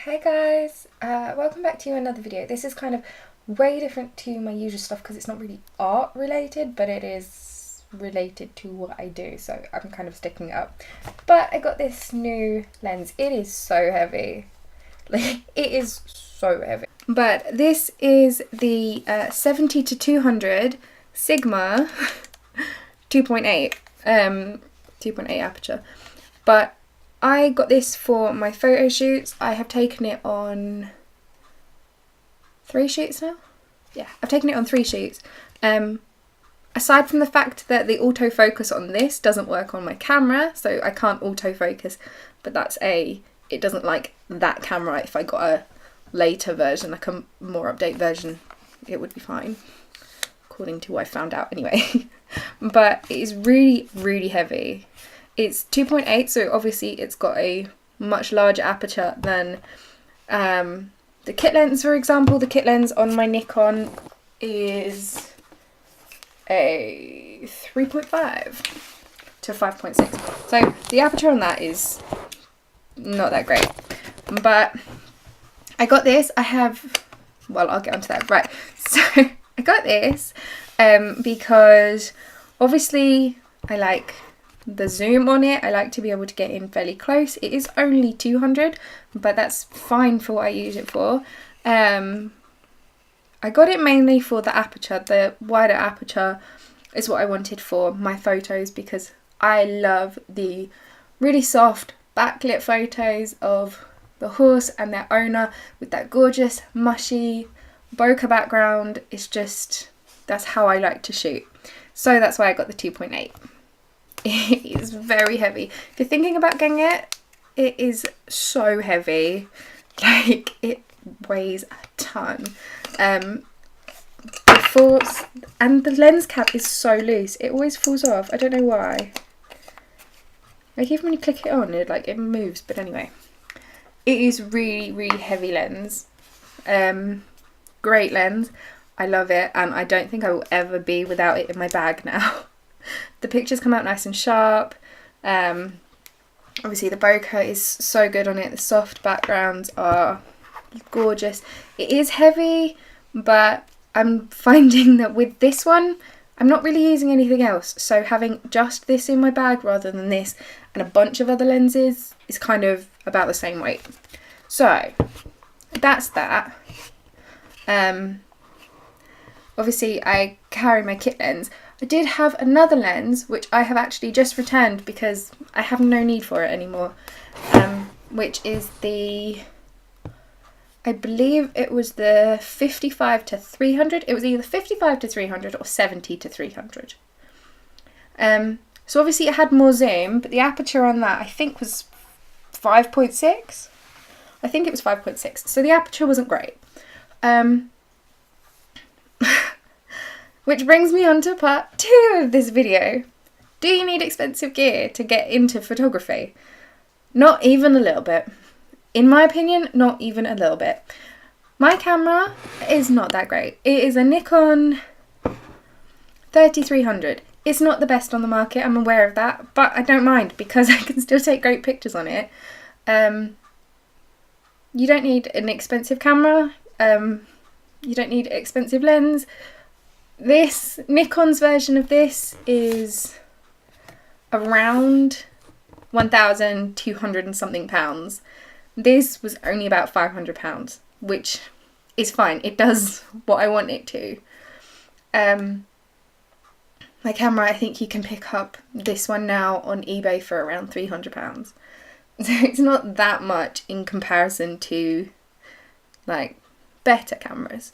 Hey guys, welcome back to another video. This is kind of way different to my usual stuff because it's not really art related, but it is related to what I do, so I'm kind of sticking it up. But I got this new lens. It is so heavy. Like, it is so heavy. But this is the 70 to 200 Sigma 2.8 2.8 aperture. But I got this for my photo shoots. I have taken it on 3 shoots now. Yeah, I've taken it on 3 shoots. Aside from the fact that the autofocus on this doesn't work on my camera, so I can't autofocus, but it doesn't like that camera. If I got a later version, like a more update version, it would be fine, according to what I found out anyway. But it is really, really heavy. It's 2.8, so obviously it's got a much larger aperture than the kit lens, for example. The kit lens on my Nikon is a 3.5 to 5.6. So the aperture on that is not that great. But I got this. I'll get onto that. Right, so I got this because obviously I like the zoom on it. I like to be able to get in fairly close. It is only 200, but that's fine for what I use it for. I got it mainly for the aperture. The wider aperture is what I wanted for my photos because I love the really soft backlit photos of the horse and their owner with that gorgeous mushy bokeh background. That's how I like to shoot. So that's why I got the 2.8. It is very heavy. If you're thinking about getting it, it is so heavy. Like, it weighs a ton. And the lens cap is so loose. It always falls off. I don't know why. Like, even when you click it on, it moves. But anyway, it is really, really heavy lens. Great lens. I love it, and I don't think I will ever be without it in my bag now. The pictures come out nice and sharp. Obviously the bokeh is so good on it. The soft backgrounds are gorgeous. It is heavy, but I'm finding that with this one, I'm not really using anything else. So having just this in my bag rather than this and a bunch of other lenses is kind of about the same weight. So that's that. Obviously I carry my kit lens. I did have another lens, which I have actually just returned because I have no need for it anymore, which is I believe it was the 55 to 300. It was either 55 to 300 or 70 to 300. So obviously it had more zoom, but the aperture on that I think was 5.6. I think it was 5.6. So the aperture wasn't great. Which brings me on to part 2 of this video. Do you need expensive gear to get into photography? Not even a little bit. In my opinion, not even a little bit. My camera is not that great. It is a Nikon 3300. It's not the best on the market, I'm aware of that, but I don't mind because I can still take great pictures on it. You don't need an expensive camera. You don't need an expensive lens. This Nikon's version of this is around 1,200 and something pounds. This was only about £500, which is fine. It does what I want it to. My camera, I think you can pick up this one now on eBay for around £300. So it's not that much in comparison to like better cameras.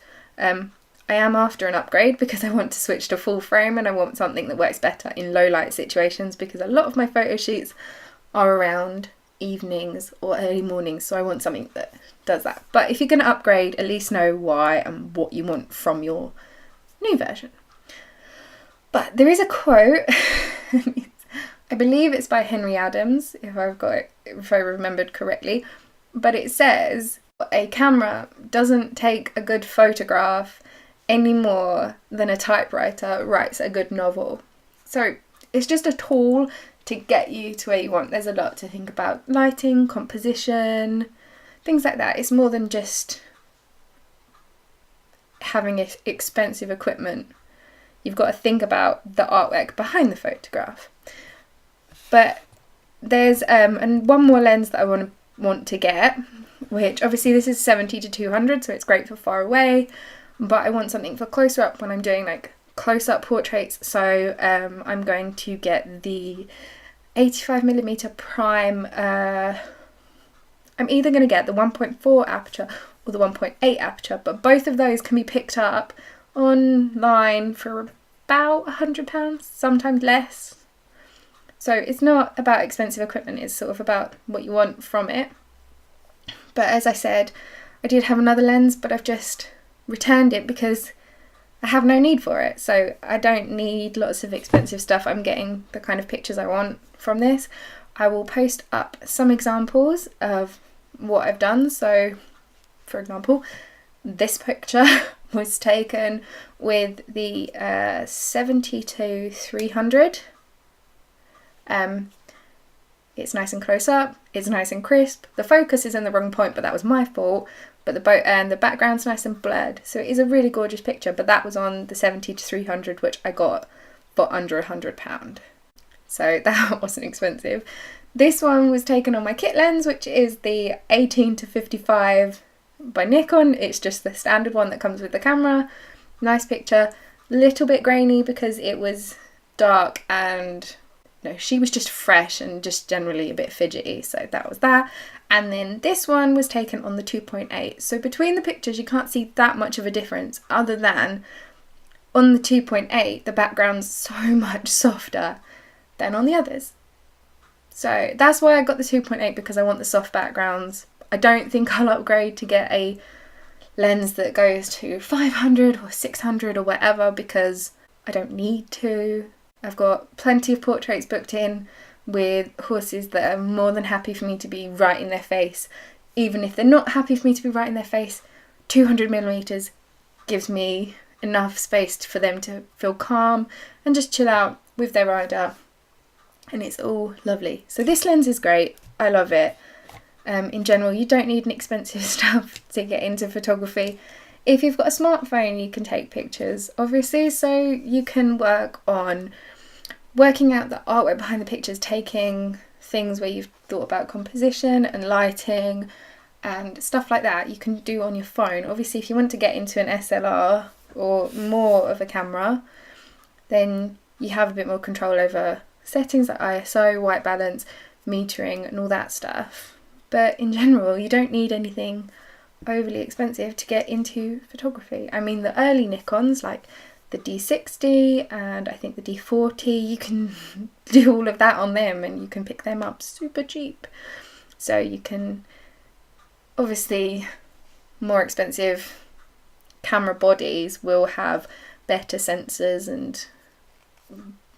I am after an upgrade because I want to switch to full frame and I want something that works better in low light situations because a lot of my photo shoots are around evenings or early mornings, so I want something that does that. But if you're going to upgrade, at least know why and what you want from your new version. But there is a quote, I believe it's by Henry Adams, if I remembered correctly, but it says, a camera doesn't take a good photograph any more than a typewriter writes a good novel. So it's just a tool to get you to where you want. There's a lot to think about. Lighting, composition, things like that. It's more than just having expensive equipment. You've got to think about the artwork behind the photograph. But there's and one more lens that I want to get, which obviously this is 70 to 200, so it's great for far away, but I want something for closer up when I'm doing like close-up portraits. So I'm going to get the 85mm prime. I'm either going to get the 1.4 aperture or the 1.8 aperture, but both of those can be picked up online for about £100, sometimes less. So it's not about expensive equipment, it's sort of about what you want from it. But as I said, I did have another lens, but I've just returned it because I have no need for it. So I don't need lots of expensive stuff. I'm getting the kind of pictures I want from this. I will post up some examples of what I've done. So for example, this picture was taken with the 70 to 300. It's nice and close up, it's nice and crisp. The focus is in the wrong point, but that was my fault. But the boat and the background's nice and blurred. So it is a really gorgeous picture, but that was on the 70 to 300, which I got for under £100. So that wasn't expensive. This one was taken on my kit lens, which is the 18 to 55 by Nikon. It's just the standard one that comes with the camera. Nice picture, little bit grainy because it was dark and she was just fresh and just generally a bit fidgety, so that was that. And then this one was taken on the 2.8. So between the pictures you can't see that much of a difference, other than on the 2.8 the background's so much softer than on the others. So that's why I got the 2.8, because I want the soft backgrounds. I don't think I'll upgrade to get a lens that goes to 500 or 600 or whatever, because I don't need to. I've got plenty of portraits booked in with horses that are more than happy for me to be right in their face. Even if they're not happy for me to be right in their face, 200mm gives me enough space for them to feel calm and just chill out with their rider, and it's all lovely. So this lens is great, I love it. In general, you don't need an expensive stuff to get into photography. If you've got a smartphone, you can take pictures, obviously, so you can work on working out the artwork behind the pictures, taking things where you've thought about composition and lighting and stuff like that you can do on your phone. Obviously, if you want to get into an SLR or more of a camera, then you have a bit more control over settings like ISO, white balance, metering and all that stuff. But in general, you don't need anything overly expensive to get into photography. I mean, the early Nikons like the D60 and I think the D40, you can do all of that on them and you can pick them up super cheap. So you can, obviously more expensive camera bodies will have better sensors and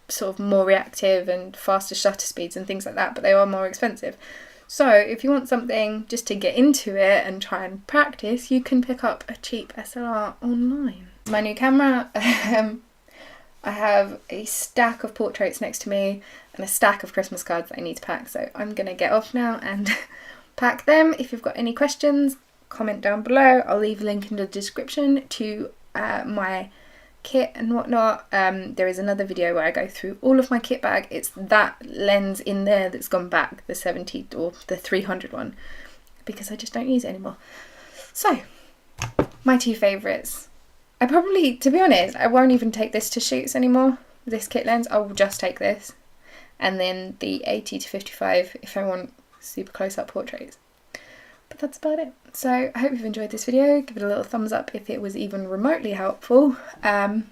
sort of more reactive and faster shutter speeds and things like that, but they are more expensive. So if you want something just to get into it and try and practice, you can pick up a cheap SLR online. My new camera, I have a stack of portraits next to me and a stack of Christmas cards that I need to pack, so I'm going to get off now and pack them. If you've got any questions, comment down below. I'll leave a link in the description to my kit and whatnot. There is another video where I go through all of my kit bag. It's that lens in there that's gone back, the 70 or the 300 one, because I just don't use it anymore. So my two favourites. I probably, to be honest, I won't even take this to shoots anymore, this kit lens. I will just take this, and then the 80 to 55 if I want super close-up portraits. But that's about it. So I hope you've enjoyed this video. Give it a little thumbs up if it was even remotely helpful, and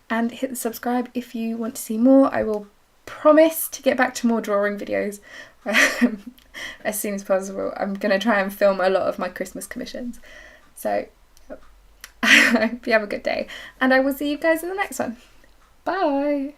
hit the subscribe if you want to see more. I will promise to get back to more drawing videos as soon as possible. I'm going to try and film a lot of my Christmas commissions. So I hope you have a good day, and I will see you guys in the next one. Bye!